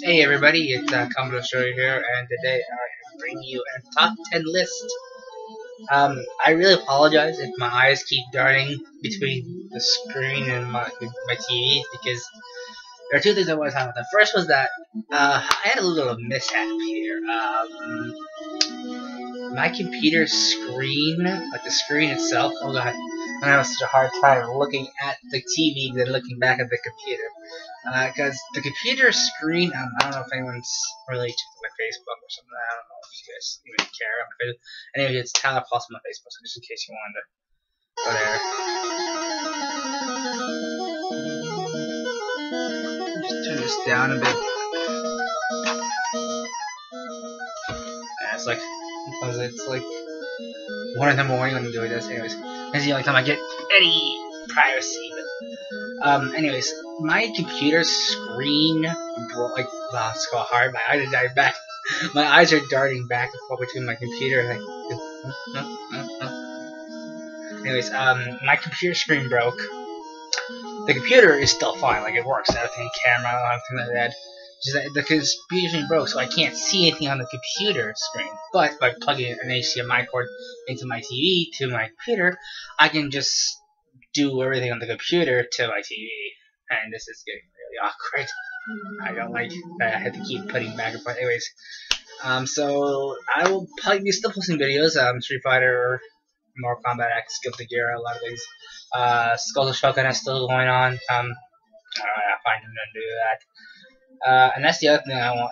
Hey everybody, it's Commodore Story here, and today I am bringing you a top 10 list. I really apologize if my eyes keep darting between the screen and my TV because there are two things I want to talk about. The first was that I had a little mishap here. My computer screen, like the screen itself, oh god, I have such a hard time looking at the TV than looking back at the computer. Because the computer screen, I don't know if anyone's really checked my Facebook or something. I don't know if you guys even care. Anyway, it's Tyler Plus on my Facebook, so just in case you wanted to go there. Just turn this down a bit. Yeah, it's like, because it's like 1 in the morning when I'm doing this. Anyways, this is the only time I get any privacy. But, anyways, my computer screen broke. Like, wow, it's so hard. My eyes are dying back. My eyes are darting back and forth between my computer. Like, anyways, my computer screen broke. The computer is still fine. Like, it works. Everything, camera, everything like that. Just that the computer screen broke, so I can't see anything on the computer screen. But by plugging an HDMI cord into my TV to my computer, I can just do everything on the computer to my TV. And this is getting really awkward. I don't like that I have to keep putting back and forth. Anyways, so I will probably be still posting videos. Street Fighter, Mortal Kombat X, Guilty Gear, a lot of things. Skulls of Shogun is still going on. I find him to do that. And that's the other thing I want.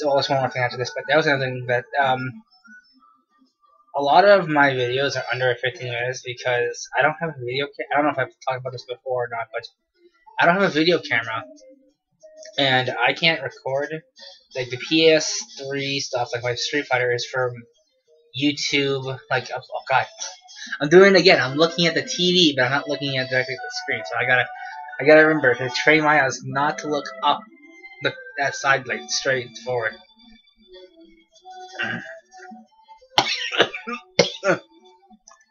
Well, there's one more thing after this, but that was another thing that a lot of my videos are under 15 minutes because I don't have a video. I don't know if I've talked about this before or not, but I don't have a video camera, and I can't record like the PS3 stuff. Like my Street Fighter is from YouTube. Like, oh god, I'm doing it again. I'm looking at the TV, but I'm not looking at directly at the screen. So I gotta remember to train my eyes not to look up that side, like straight forward.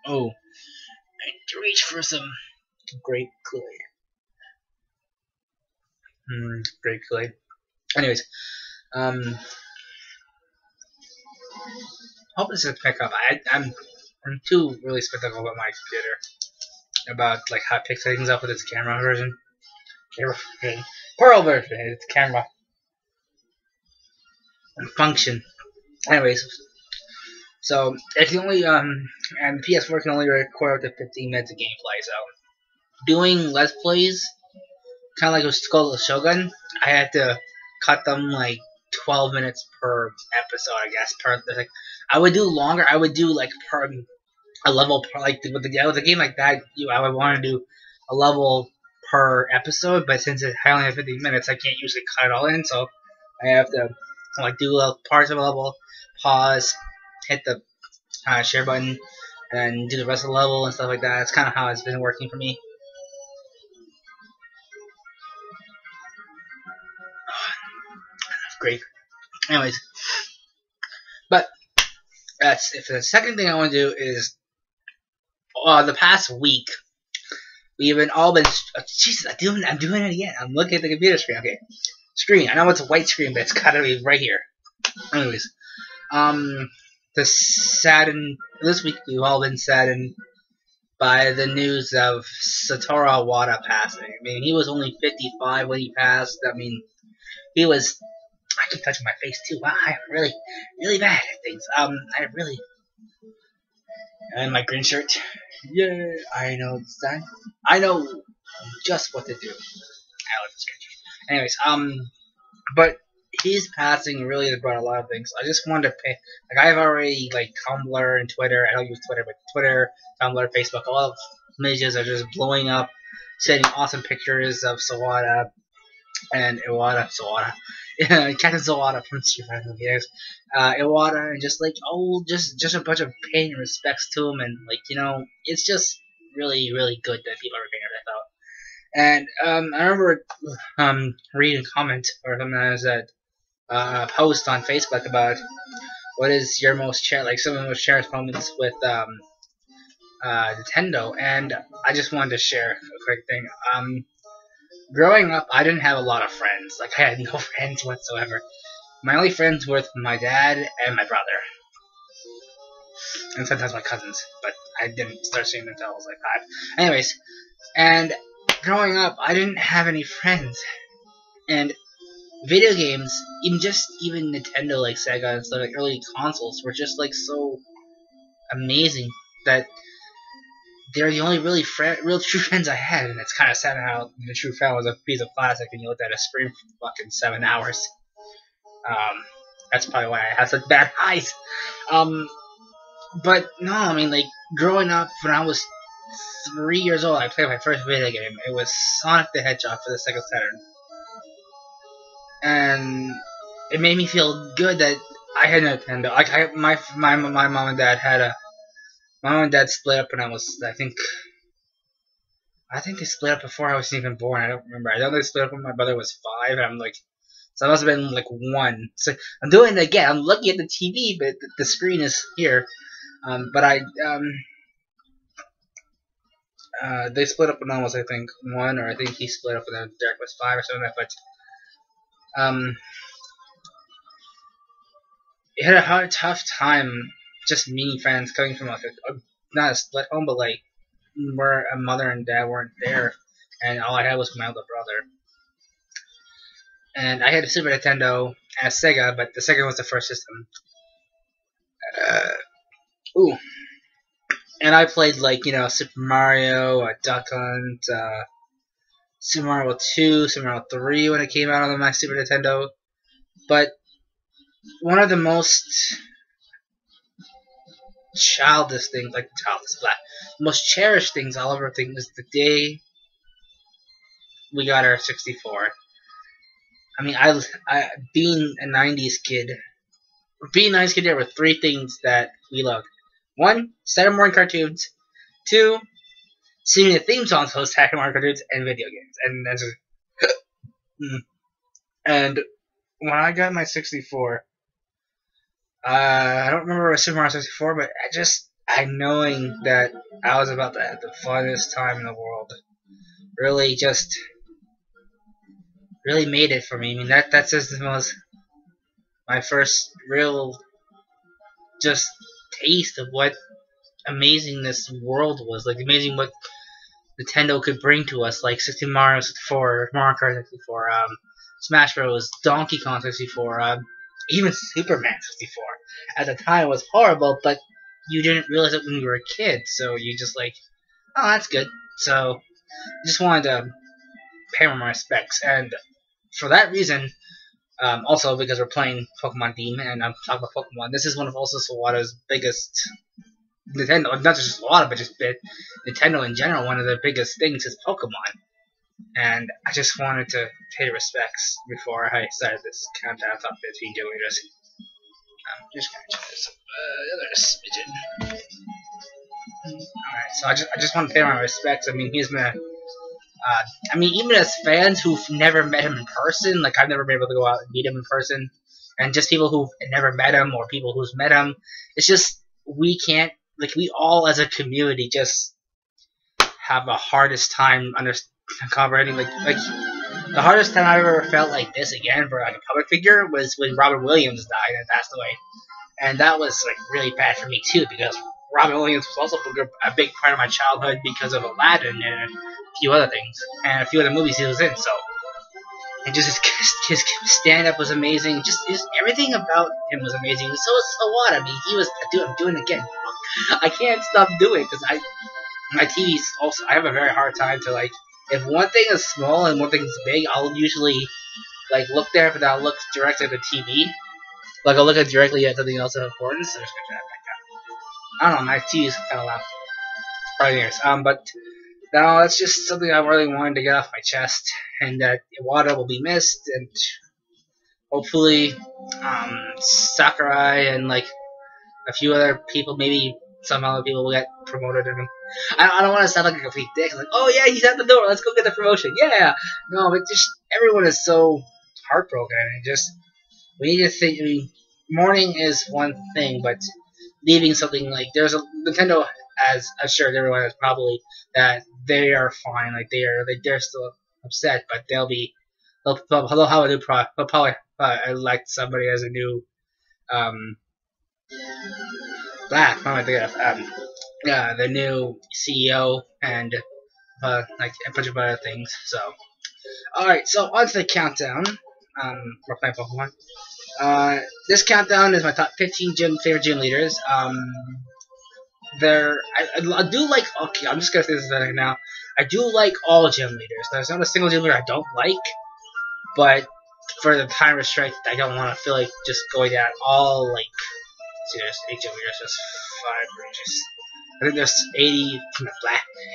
Oh, I need to reach for some grape Kool-Aid. Grape Kool-Aid. Anyways, hope this will pick up. I'm too really skeptical about my computer, about like how it picks things up with its camera version. Pearl version, its camera and function. Anyways, so it can only and PS4 can only record up to 15 minutes of gameplay. So doing Let's Plays, kind of like with Skulls of Shogun, I had to cut them like 12 minutes per episode, I guess. Like, I would do longer. I would do like per a level per, like with a game like that. I would want to do a level per episode, but since I only have 15 minutes, I can't usually cut it all in. So I have to like do parts of a level, pause, hit the share button, and do the rest of the level and stuff like that. That's kind of how it's been working for me. Great. Anyways, but if the second thing I want to do is the past week we've all been. Jesus, I'm doing it again. I'm looking at the computer screen. Okay, screen. I know it's a white screen, but it's gotta be right here. Anyways, this week we've all been saddened by the news of Satoru Iwata passing. I mean, he was only 55 when he passed. I mean, he was. I keep touching my face too. Wow, I'm really bad at things. And my green shirt. Yeah, I know it's time. I know just what to do. Anyways, but his passing really brought a lot of things. I just wanted to pay. Like, I've already like Tumblr and Twitter. I don't use Twitter, but Twitter, Tumblr, Facebook, all of images are just blowing up, sending awesome pictures of Sawada and Iwata. Captain Sawada from Street Fighter. Yes, Iwata, and just like just a bunch of pay and respects to him, and like it's just really good that people are paying that out. And I remember reading a comment or something that said post on Facebook about what is your most cherished moments with Nintendo, and I just wanted to share a quick thing. Growing up, I didn't have a lot of friends. Like, I had no friends whatsoever. My only friends were my dad and my brother, and sometimes my cousins. But I didn't start seeing them until I was like 5. Anyways, and growing up, I didn't have any friends, and video games, even Nintendo, like Sega and stuff, like early consoles, were just like so amazing that they're the only real true friends I had, and it's kind of sad how the true friend was a piece of plastic and you looked at a screen for fucking 7 hours. That's probably why I have such bad eyes. But no, I mean, like, growing up, when I was 3 years old, I played my first video game. It was Sonic the Hedgehog for the Sega Saturn. And it made me feel good that I had Nintendo. Like, my mom and dad had a... My mom and dad split up when I was, I think they split up before I was even born. I don't remember. I know they split up when my brother was 5, and I'm like... So I must have been, like, 1. So I'm doing it again. I'm looking at the TV, but the screen is here. They split up when I was, I think, 1, or I think he split up when Derek was 5 or something like that, but, it had a hard, tough time just meeting friends coming from, like, not a split home, but, like, where a mother and dad weren't there, and all I had was my older brother. And I had a Super Nintendo and a Sega, but the Sega was the first system. Ooh. And I played, like, Super Mario, Duck Hunt, Super Mario 2, Super Mario 3 when it came out on my Super Nintendo. But one of the most childish things, most cherished things I'll ever think is the day we got our 64. I mean, being a 90s kid, there were 3 things that we loved. 1, Saturday morning cartoons. 2, singing the theme songs for Saturday morning cartoons, and video games. And that's just... And when I got my 64, I don't remember a Super Mario 64, but I knowing that I was about to have the funnest time in the world really made it for me. I mean, that's just my first real just taste of what amazing this world was, like amazing what Nintendo could bring to us, like Mario 64, Mario Kart 64, Smash Bros, Donkey Kong 64, even Superman 64. At the time, it was horrible, but you didn't realize it when you were a kid, so you just like, oh, that's good. So, I just wanted to pay my respects, and for that reason, also because we're playing Pokemon theme, and I'm talking about Pokemon, this is one of also Sawada's biggest Nintendo, not just Sawada, but just Nintendo in general, one of their biggest things is Pokemon. And I just wanted to pay respects before I started this countdown of top 15 doing I'm just gonna check this up another smidgen. Alright, so I just want to pay my respects. I mean, he's been even as fans who've never met him in person, like I've never been able to go out and meet him in person, and just people who've never met him or people who's met him, it's just we can't, like, we all as a community just have a hardest time comprehending, like the hardest time I ever felt like this again for like a public figure was when Robin Williams died and passed away, and that was like really bad for me too, because Robin Williams was also a big part of my childhood because of Aladdin and a few other things and a few other movies he was in. So, and just his stand up was amazing. Just everything about him was amazing. So what? I mean, he was. I'm doing it again. I can't stop doing it because my TV's also. I have a very hard time to, like, if one thing is small and one thing is big, I'll usually like look there, but I'll look directly at the TV. Like I'll look at directly at something else of importance. So I don't know. My TV is kind of loud. Anyways, but no, that's just something I really wanted to get off my chest, and that Iwata will be missed, and hopefully Sakurai and like a few other people, maybe some other people will get promoted. And I don't want to sound like a complete dick, like, oh yeah, he's at the door, let's go get the promotion, yeah. No, but just everyone is so heartbroken, and just we need to think. I mean, mourning is one thing, but leaving something like there's a Nintendo as assured everyone is probably that they are fine. Like they're still upset, but they'll have a new pro. They'll probably elect somebody as a new um. What am I thinking of? The new CEO and like a bunch of other things. So, all right. So on to the countdown. We're playing Pokemon. This countdown is my top 15 favorite gym leaders. I do like. Okay, I'm just gonna say this right now. I do like all gym leaders. There's not a single gym leader I don't like, but for the time restraint, I don't want to feel like just going down all like. See, there's 8 gym leaders, there's 5 regions. I think there's 80.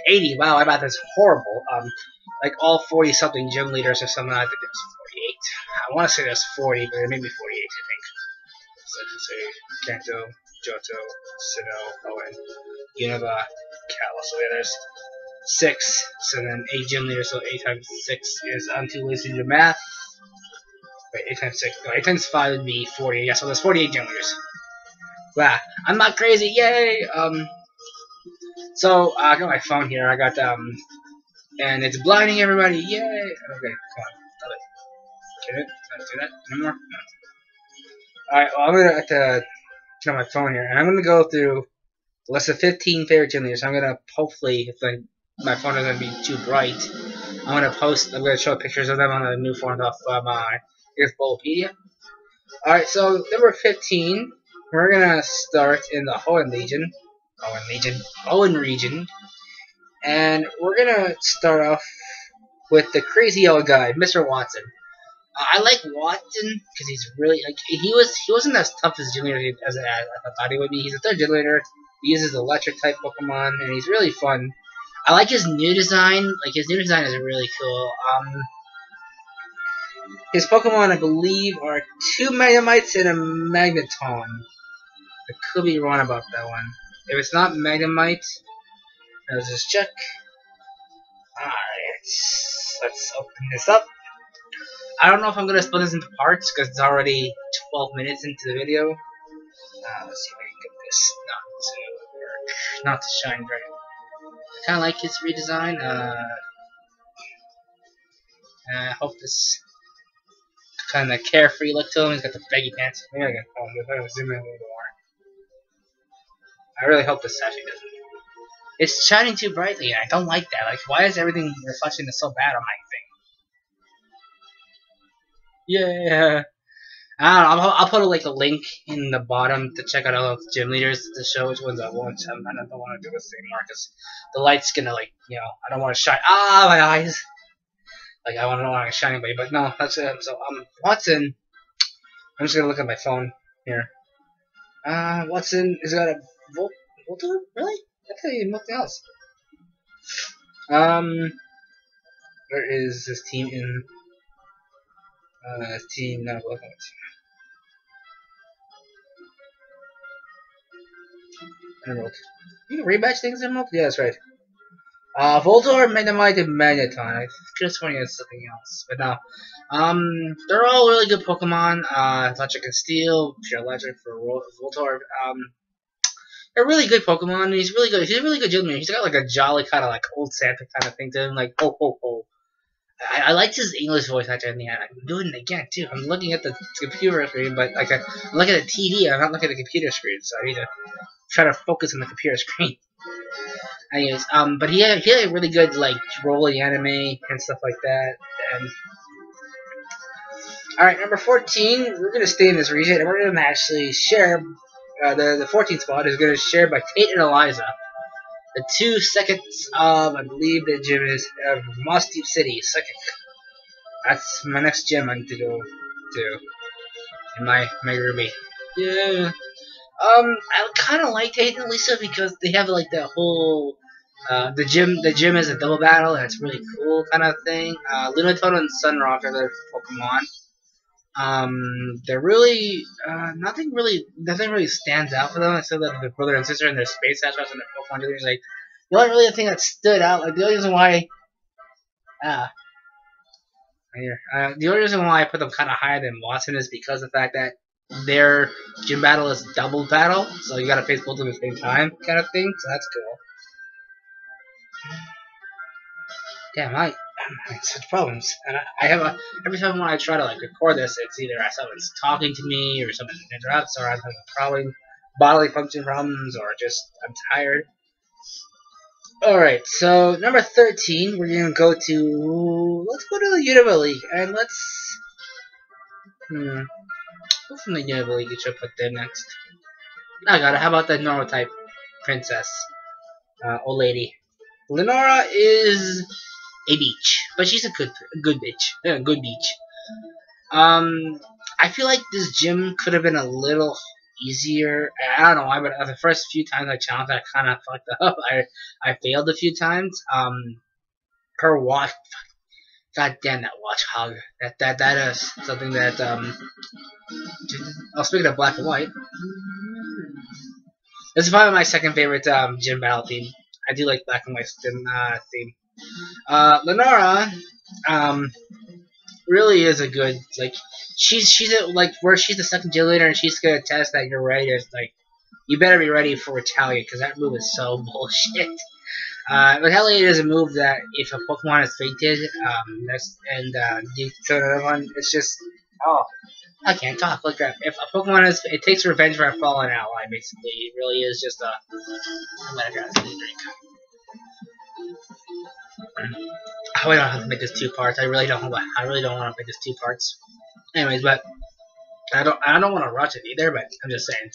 80. Wow, I bet that's horrible. Like all 40 something gym leaders or something. I think there's 48. I want to say there's 40, but it may be 48. I think. So I should say Kanto, Johto, Sinnoh, Owen, Unova, Kalos. So yeah, there's 6. So then 8 gym leaders. So 8 times 6 is I'm too lazy to do math. Wait, 8 times 6. No, 8 times 5 would be 40. Yeah, so there's 48 gym leaders. Wow, I'm not crazy. Yay! So I got my phone here. I got and it's blinding everybody. Yay! Okay, come on, stop it. Can it? Can I do that anymore? No. All right. Well, I'm gonna have to get my phone here, and I'm gonna go through the list of 15 favorite gym leaders. I'm gonna hopefully, if my phone isn't gonna be too bright, I'm gonna show pictures of them on the new form off here's Bulbapedia. All right. So number 15. We're gonna start in the Hoenn region, and we're gonna start off with the crazy old guy, Mr. Watson. I like Watson because he's really like he wasn't as tough as Junior as I thought he would be. He's a third generator. He uses electric type Pokemon, and he's really fun. I like his new design. Like his new design is really cool. His Pokemon, I believe, are 2 Magnemites and a Magneton. I could be wrong about that one. If it's not Magnemite, let's just check. Alright, let's open this up. I don't know if I'm going to split this into parts because it's already 12 minutes into the video. Let's see if I can get this not to shine bright. I kind of like his redesign. I hope this kind of carefree look to him. He's got the baggy pants. Maybe I can zoom in a little more. I really hope this actually doesn't. It's shining too brightly, and I don't like that. Like, why is everything reflection is so bad on my thing? Yeah. I don't know. I'll put like a link in the bottom to check out all those gym leaders to show which ones I want. I don't want to do this anymore because the light's gonna I don't want to shine. Ah, my eyes. Like I don't want to shine anybody, but no, that's it. So Watson. I'm just gonna look at my phone here. Watson has got a Voltor? Really? I thought he had nothing else. Where is this team in? Team not welcome. Emerald. You can rematch things, Emerald? Yeah, that's right. Voltor, Magnemite, and Magneton. I just want to get something else, but no. They're all really good Pokemon. Electric and Steel, Pure Electric for Voltor. They're really good Pokemon. He's really good. He's a really good gentleman. He's got like a jolly kind of like old Santa kind of thing to him, like ho ho ho. I liked his English voice actor in the end. I'm doing it again too. I'm looking at the computer screen, but like I'm looking at the TV. I'm not looking at the computer screen, so I need to try to focus on the computer screen. Anyways, but he had a really good like rolling anime and stuff like that. And all right, number 14. We're gonna stay in this region, and we're gonna actually share. The 14th spot is gonna share by Tate and Eliza. The 2 seconds of, I believe the gym is Moss Deep City. Second. That's my next gym I need to go to in my Ruby. Yeah. I kind of like Tate and Lisa because they have like the whole the gym is a double battle and it's really cool kind of thing. Lunatone and Sunrock are their Pokemon. They're really nothing really stands out for them except that their brother and sister and their space astronauts and their Pokemon dealers. Like the only really thing that stood out, like the only reason why the only reason why I put them kind of higher than Watson is because of the fact that their gym battle is double battle, so you gotta face both at the same time, kind of thing. So that's cool. Damn, I'm having such problems, and I have a every time when I try to like record this, it's either someone's talking to me or someone interrupts, or I'm having problem, bodily function problems, or just I'm tired. Alright, so number 13, we're gonna go to let's go to the Unova League and let's who from the Unova League you should put there next? I got it. How about the normal type princess, old lady? Lenora is a beach, but she's a good bitch, good beach. I feel like this gym could have been a little easier. I don't know why, but the first few times I challenged, I kind of fucked up. I failed a few times. Her watch, god damn that watch hog. That is something that Oh, speaking of black and white, this is probably my second favorite gym battle theme. I do like black and white gym theme. Lenora, really is a good she's like where she's the second gym leader and she's gonna test that you're ready to you better be ready for Retaliate because that move is so bullshit. Retaliate is a move that if a Pokemon is fainted, you throw another one, it's just I can't talk like that. If a Pokemon it takes revenge for a fallen ally, basically. It really is just a I'm gonna grab a drink. I don't have to make this two parts. I really don't want to make this two parts. Anyways, but I don't want to rush it either. But I'm just saying.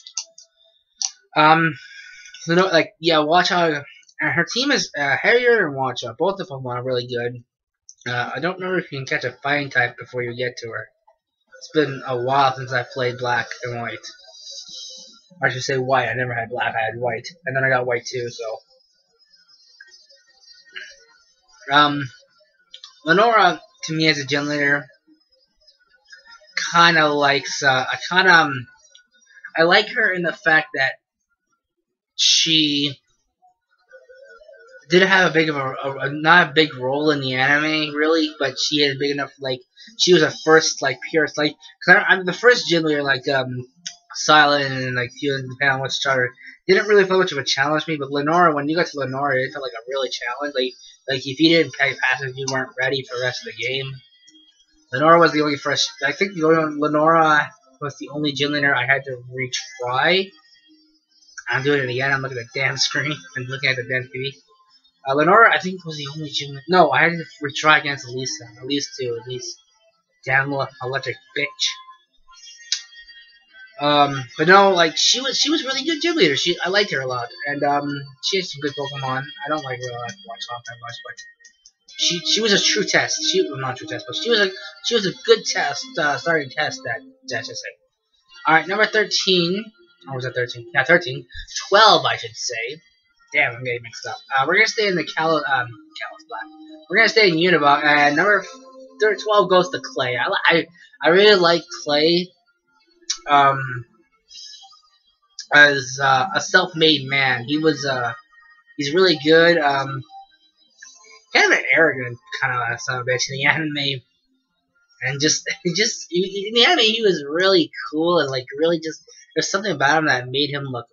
So no, Watchog, her team is Harrier and Watchog. Both of them are really good. I don't remember if you can catch a fighting type before you get to her. It's been a while since I played black and white. Or I should say white. I never had black. I had white, and then I got white too. So. Lenora, to me as a gym leader, kind of likes, I like her in the fact that she didn't have a big of not a big role in the anime, really, but she had big enough, she was a first, pure, cause I'm the first gym leader, Silent and, depending on which starter, didn't really feel much of a challenge to me, but Lenora, when you got to Lenora, it felt like a really challenge, if you didn't pay passive, you weren't ready for the rest of the game. Lenora was the only first. I think Lenora was the only gym leader I had to retry. I'm doing it again. I'm looking at the damn screen. I'm looking at the damn TV. Lenora, I think, was the only gym leader. No, I had to retry against Elisa. Elise. Damn little electric bitch. But no, she was really good gym leader. I liked her a lot, and she has some good Pokemon. I don't like really watch off that much, but she was a true test. Well, not true test, but she was a good test, starting test that I should say. All right, number 13. Or was that 13? Yeah, 13. 12, I should say. Damn, I'm getting mixed up. We're gonna stay in the Kalos Black. We're gonna stay in Unova, and number 12 goes to Clay. I really like Clay. As a self-made man, he's really good. Kind of an arrogant kind of son of a bitch in the anime, and in the anime he was really cool and really just there's something about him that made him look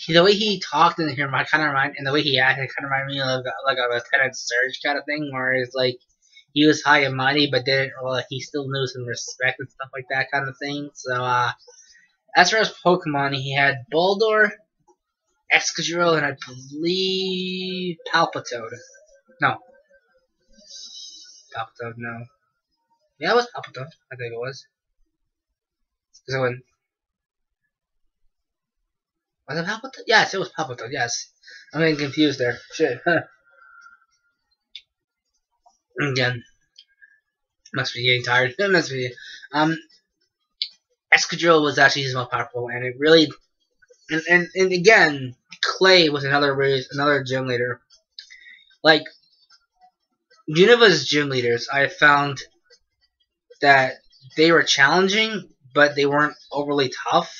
the way he talked in here and the way he acted kind of reminded me of a Lieutenant Surge kind of thing, where it's he was high and mighty, but he still knew some respect and stuff like that kind of thing. So as for his Pokemon, he had Bulldor, Excadrill, and I believe Palpitoad. No. Palpitoad, no. Yeah, it was Palpitoad. I think it was. Was it Palpitoad? Yes, it was Palpitoad, yes. I'm getting confused there. Shit. Again. Must be getting tired. It must be. Excadrill was actually his most powerful, and it really... And again, Clay was another gym leader. Unova's gym leaders, I found that they were challenging, but they weren't overly tough.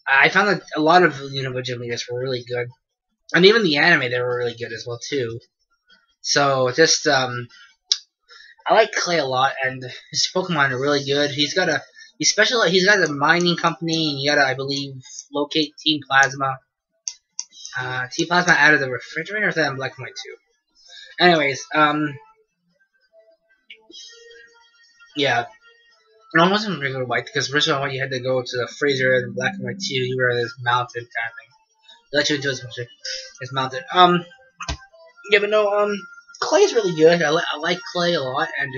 I found that a lot of Unova gym leaders were really good, and even the anime they were really good as well too. So I like Clay a lot, and his Pokemon are really good. He's got He's special. He's got a mining company, and you gotta, I believe, locate Team Plasma. Team Plasma out of the refrigerator, or is that in Black and White too? Anyways, yeah. No, it wasn't regular white because original white you had to go to the freezer, and Black and White too. You were this mountain kind of thing. They let you into this mountain. Yeah, but no, Clay's really good. I like Clay a lot, and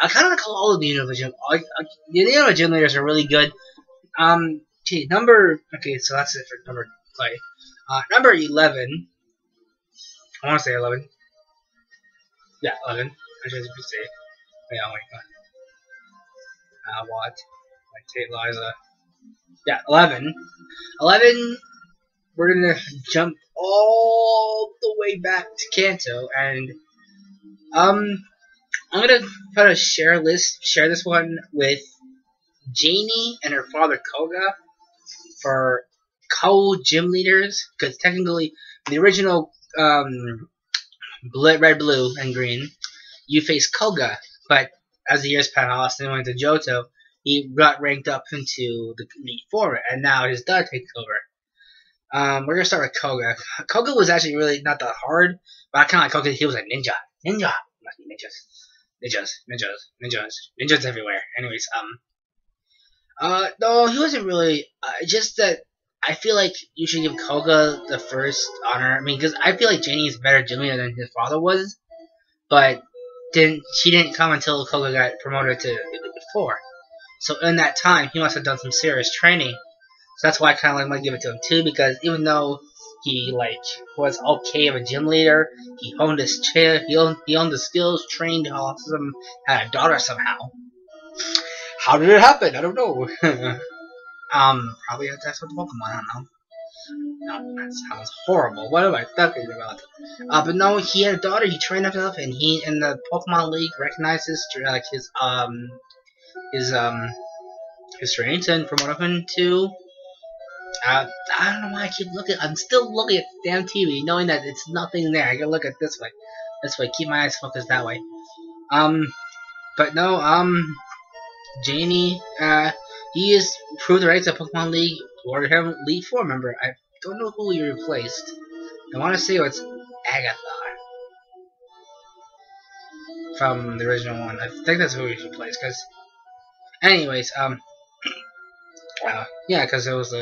I kind of like all of the individual. The individual gym leaders are really good. Okay, so that's it for number Clay. Number 11. I want to say 11. Yeah, 11. I should say. Yeah, oh my god. What? Like Tate Liza. Yeah, 11. 11. We're gonna jump all the way back to Kanto, and I'm gonna put a share this one with Janie and her father Koga for co-gym leaders, because technically the original red, blue, and green, you face Koga, but as the years passed and went to Johto, he got ranked up into the Elite Four, and now his daughter takes over. We're gonna start with Koga. Koga was actually really not that hard, but I kind of like Koga. He was a ninja. Must be ninjas everywhere. Anyways, no, he wasn't really. Just that I feel like you should give Koga the first honor. I mean, because I feel like Jenny is better gym leader than his father was, but she didn't come until Koga got promoted to Elite Four. So in that time, he must have done some serious training. So that's why I kind of like might give it to him too, because even though he was okay of a gym leader, he honed his he owned the skills, trained awesome, had a daughter somehow. How did it happen? I don't know. Probably had sex with Pokemon. I don't know. No, that sounds horrible. What am I talking about? But no, he had a daughter. He trained himself, and he in the Pokemon League recognizes his strengths and promoted him to. I don't know why I keep looking. I'm still looking at the damn TV, knowing that it's nothing there. I can look at this way. This way, keep my eyes focused that way. But no, Janie, he is proved the rights of Pokemon League, ordered him Elite Four member. I don't know who he replaced. I want to say it's Agatha from the original one. I think that's who he replaced. Anyways, yeah, because it was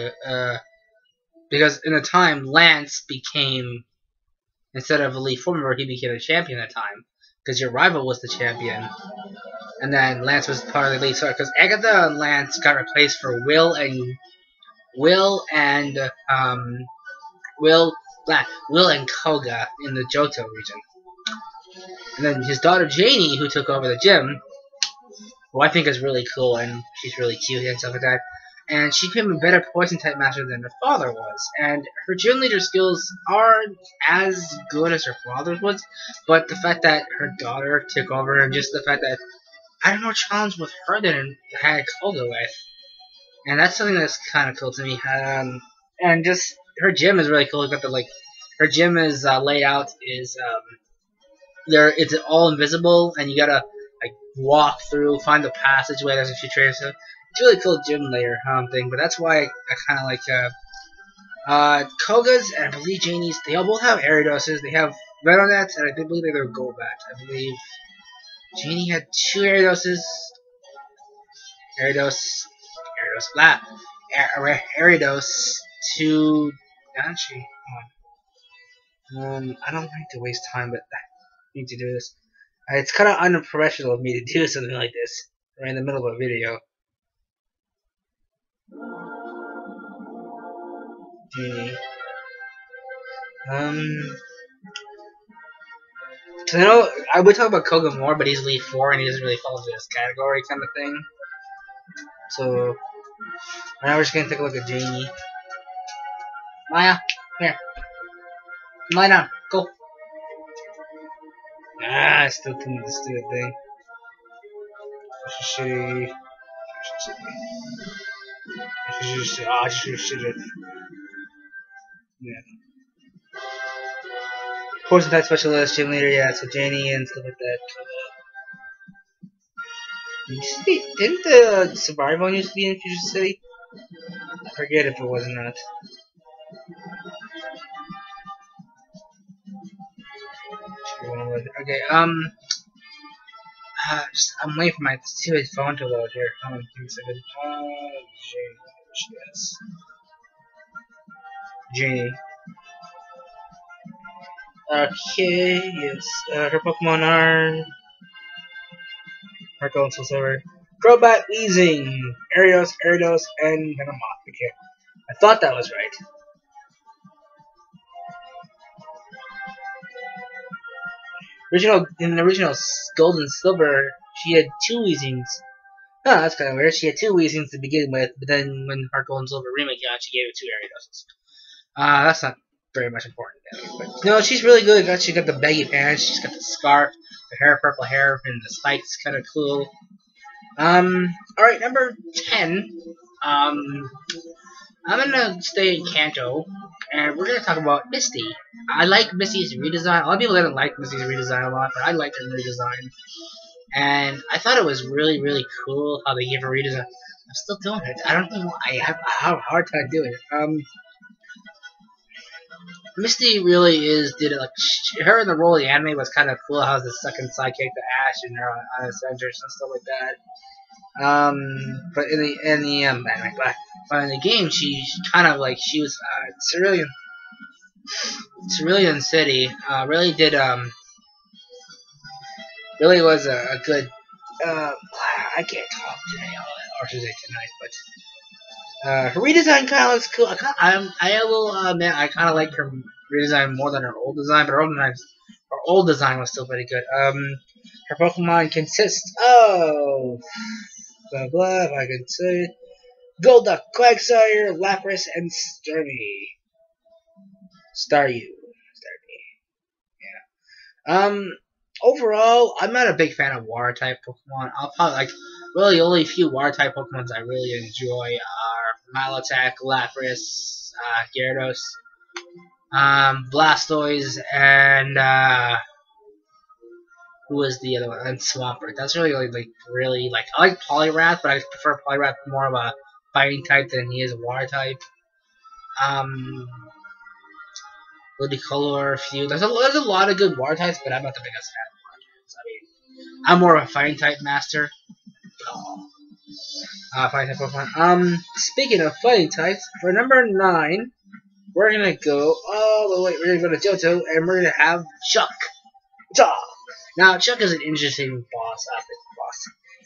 because in the time Lance became, instead of Elite Four member, he became a champion at the time. Because your rival was the champion. And then Lance was part of the Elite. So, because Agatha and Lance got replaced for Will and Koga in the Johto region. And then his daughter Janie, who took over the gym, who I think is really cool, and she's really cute and stuff like that. And she became a better poison type master than her father was. And her gym leader skills aren't as good as her father's was, but the fact that her daughter took over, and just the fact that I had more challenge with her than I had Koga with. And that's something that's kind of cool to me. And just her gym is really cool. Got the her gym is laid out is it's all invisible, and you gotta walk through, find the passageway. There's a few trails. So it's really cool gym layer thing. But that's why I kind of like Koga's and I believe Janie's. They all both have Aerodoses. They have Venonets, and I do believe they're Golbat. I believe Janie had 2 Aerodoses. Aridos to actually. I don't like to waste time, but I need to do this. It's kind of unprofessional of me to do something like this right in the middle of a video. So I know I would talk about Koga more, but he's Elite Four and he doesn't really fall into this category kind of thing. So now we're just gonna take a look at Janie. Maya, here. Lie down. Go. I still doing this stupid thing. Yeah. Poison type specialist, gym leader, yeah, so Janie and stuff like that. Didn't the survival used to be in Future City? I forget if it was or not. Okay, I'm waiting for my stupid phone to load here. Hold on, give me a second. Yes. G. Okay, yes. Her Pokemon are Marco and Silver. Crobat, Weezing, Ariados, and Venomoth. Okay. I thought that was right. In the original Gold and Silver, she had two Weezings. Oh, that's kind of weird. She had two Weezings to begin with, but then when Heart Gold and Silver remake came out, she gave it two Ariadoses. That's not very much important. But no, she's really good. She got the baggy pants, she's got the scarf, the hair, purple hair, and the spikes, kind of cool. Alright, number 10. I'm gonna stay in Kanto, and we're gonna talk about Misty. I like Misty's redesign. A lot of people didn't like Misty's redesign a lot, but I liked her redesign. And I thought it was really, really cool how they gave her redesign. I'm still doing it. I don't know why. I have a hard time doing it. Misty really did it like her in the role of the anime was kind of cool. How the second sidekick to Ash and her on Adventures and stuff like that. But but in the game, she's kind of like she was Cerulean City. Really was a good. I can't talk today, or should I say tonight, but her redesign kind of looks cool. I will admit I kind of like her redesign more than her old design, but her old design was still pretty good. Her Pokemon consists of blah blah. If I can say it. Golduck, Quagsire, Lapras, and Staryu. Yeah. Overall, I'm not a big fan of water type Pokemon. I'll probably like really only few water type Pokemons I really enjoy are Malattack, Lapras, Gyarados, Blastoise, and who was the other one? And Swampert. That's really like I like Poliwrath, but I prefer Poliwrath more of a fighting type than he is a water type. Ludicolo, a few. There's a lot of good water types, but I'm not the biggest fan of water types. I mean, I'm more of a fighting type master. Fighting type Pokemon. Speaking of fighting types, for number 9, we're gonna go all the way. We're gonna go to Johto, and we're gonna have Chuck. Now, Chuck is an interesting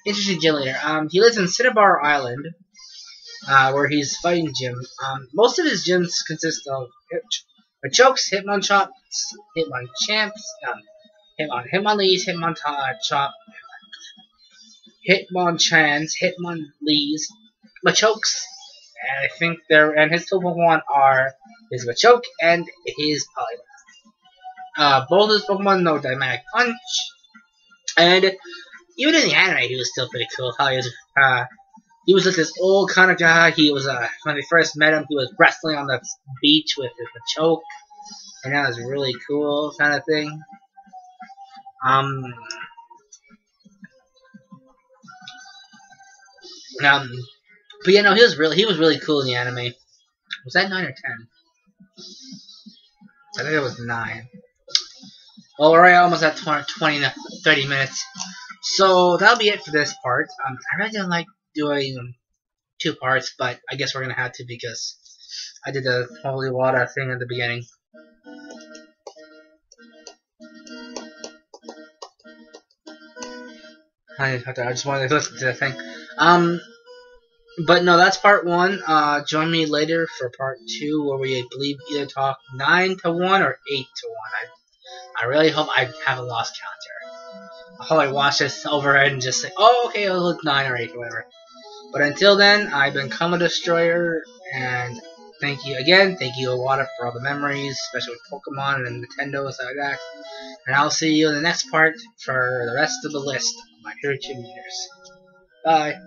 interesting gym leader. He lives in Cinnabar Island, where he's fighting gym. Most of his gyms consist of Chokes, Hitmonchamps, Hitmonchamps, Hitmonlees, Hitmonchanp, Hitmonchans, Hitmonlees, Machokes, and I think his two Pokemon are his Machoke and his Poliwrath. Both his Pokemon know Dynamic Punch, and even in the anime, he was still pretty cool. How he was like this old kind of guy. He was when they first met him, he was wrestling on the beach with his Machoke, and that was really cool kind of thing. But yeah, no, he was really cool in the anime. Was that 9 or 10? I think it was 9. Well, we're almost at 20 to 30 minutes. So that'll be it for this part. I really didn't like doing 2 parts, but I guess we're gonna have to because I did the holy water thing at the beginning. I just wanted to listen to the thing. But no, that's part 1. Join me later for part 2, where we believe either talk 9 to 1 or 8 to 1. I really hope I haven't lost count here. I'll probably watch this over and just say, oh, okay, it'll look 9 or 8 or whatever. But until then, I've been Comma Destroyer, and thank you again. Thank you, Iwata, for all the memories, especially with Pokemon and Nintendo, stuff like that. And I'll see you in the next part for the rest of the list of my favorite gym leaders. Bye.